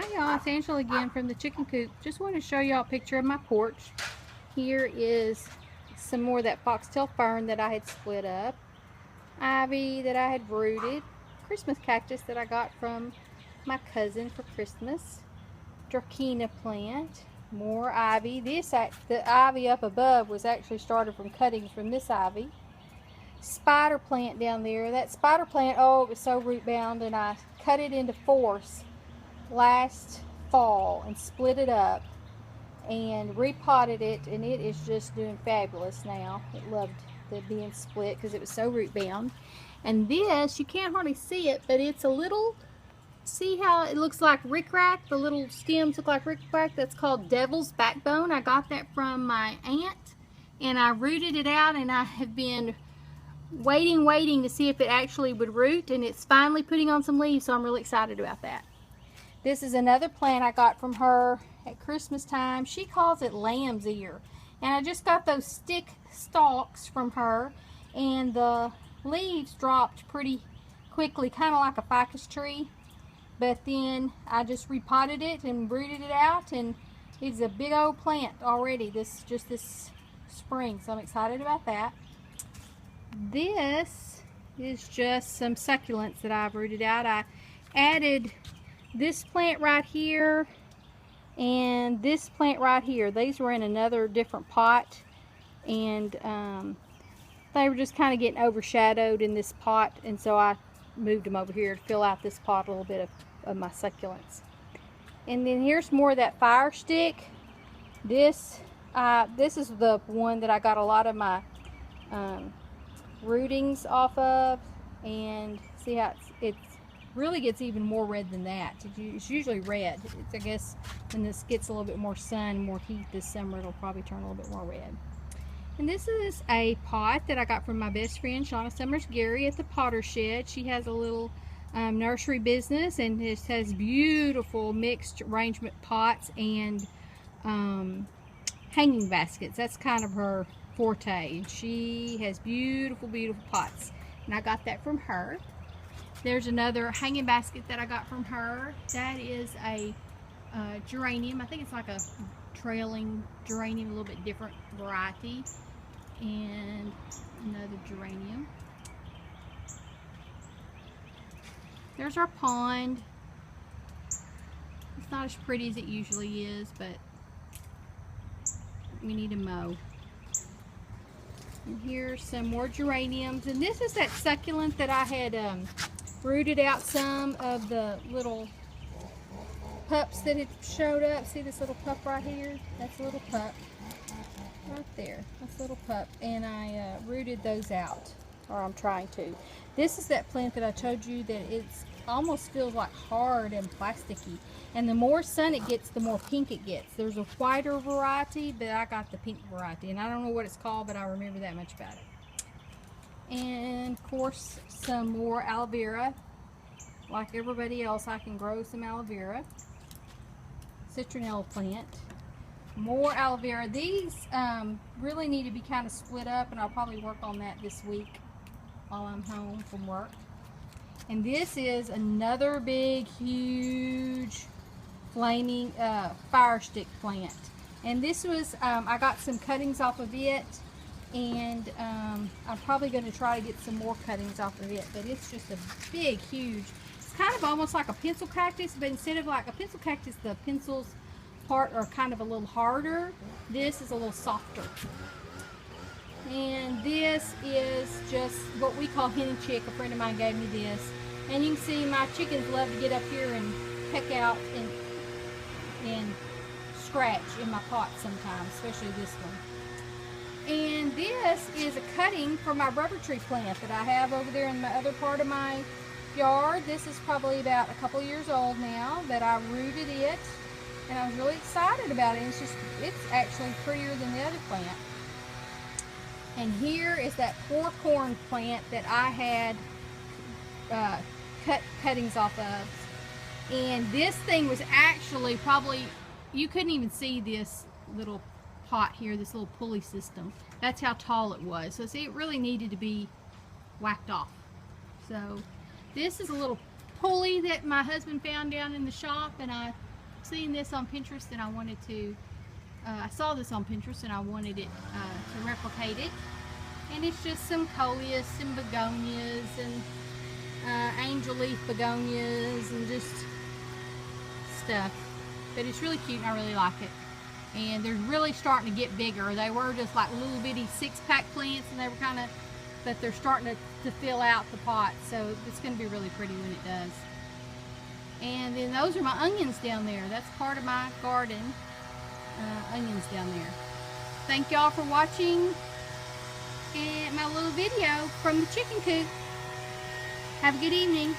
Hey y'all, it's Angela again from the Chicken Coop. Just want to show y'all a picture of my porch. Here is some more of that foxtail fern that I had split up, ivy that I had rooted, Christmas cactus that I got from my cousin for Christmas, Dracaena plant, more ivy. The ivy up above was actually started from cuttings from this ivy. Spider plant down there. That spider plant, oh, it was so root bound, and I cut it into fourths last fall and split it up and repotted it, and it is just doing fabulous now. It loved the being split because it was so root bound. And this, you can't hardly see it, but it's a little, see how it looks like rickrack? The little stems look like rickrack. That's called devil's backbone. I got that from my aunt, and I rooted it out, and I have been waiting to see if it actually would root, and it's finally putting on some leaves, so I'm really excited about that. This is another plant I got from her at Christmas time. She calls it lamb's ear. And I just got those stick stalks from her, and the leaves dropped pretty quickly, kind of like a ficus tree. But then I just repotted it and rooted it out, and it's a big old plant already this spring. So I'm excited about that. This is just some succulents that I've rooted out. I added this plant right here and this plant right here. These were in another different pot, and they were just kind of getting overshadowed in this pot, and so I moved them over here to fill out this pot a little bit of my succulents. And then here's more of that fire stick. This is the one that I got a lot of my rootings off of, and see how it's really gets even more red than that. It's usually red. I guess when this gets a little bit more sun, more heat this summer, it'll probably turn a little bit more red. And this is a pot that I got from my best friend Shauna Summers Gary at the Potter Shed. She has a little nursery business, and it has beautiful mixed arrangement pots and hanging baskets. That's kind of her forte. She has beautiful pots, and I got that from her. There's another hanging basket that I got from her. That is a geranium. I think it's like a trailing geranium, a little bit different variety. And another geranium. There's our pond. It's not as pretty as it usually is, but we need to mow. And here's some more geraniums. And this is that succulent that I had rooted out some of the little pups that had showed up. See this little pup right here? That's a little pup right there. That's a little pup, and I rooted those out, or I'm trying to. This is that plant that I told you that it's almost feels like hard and plasticky, and the more sun it gets, the more pink it gets. There's a whiter variety, but I got the pink variety, and I don't know what it's called, but I remember that much about it. And of course, some more aloe vera. Like everybody else, I can grow some aloe vera. Citronella plant. More aloe vera. These really need to be kind of split up, and I'll probably work on that this week while I'm home from work. And this is another big, huge, flaming fire stick plant. And this was, I got some cuttings off of it, and I'm probably going to try to get some more cuttings off of it, but it's just a big, huge, it's kind of almost like a pencil cactus, but instead of like a pencil cactus, the pencils part are kind of a little harder. This is a little softer. And this is just what we call hen and chick. A friend of mine gave me this, and you can see my chickens love to get up here and peck out and scratch in my pot sometimes, especially this one. And this is a cutting from my rubber tree plant that I have over there in the other part of my yard. This is probably about a couple years old now, but I rooted it, and I was really excited about it. It's actually prettier than the other plant. And here is that poor corn plant that I had cut cuttings off of. And this thing was actually probably, you couldn't even see this little pot here, this little pulley system. That's how tall it was. So see, it really needed to be whacked off. So this is a little pulley that my husband found down in the shop, and I seeing this on Pinterest and I wanted to, I saw this on Pinterest and I wanted it to replicate it. And it's just some coleus and begonias and angel leaf begonias and just stuff. But it's really cute and I really like it. And they're really starting to get bigger. They were just like little bitty 6-pack plants and they were kind of, but they're starting to fill out the pot. So it's going to be really pretty when it does. And then those are my onions down there. That's part of my garden, onions down there. Thank y'all for watching my little video from the chicken coop. Have a good evening.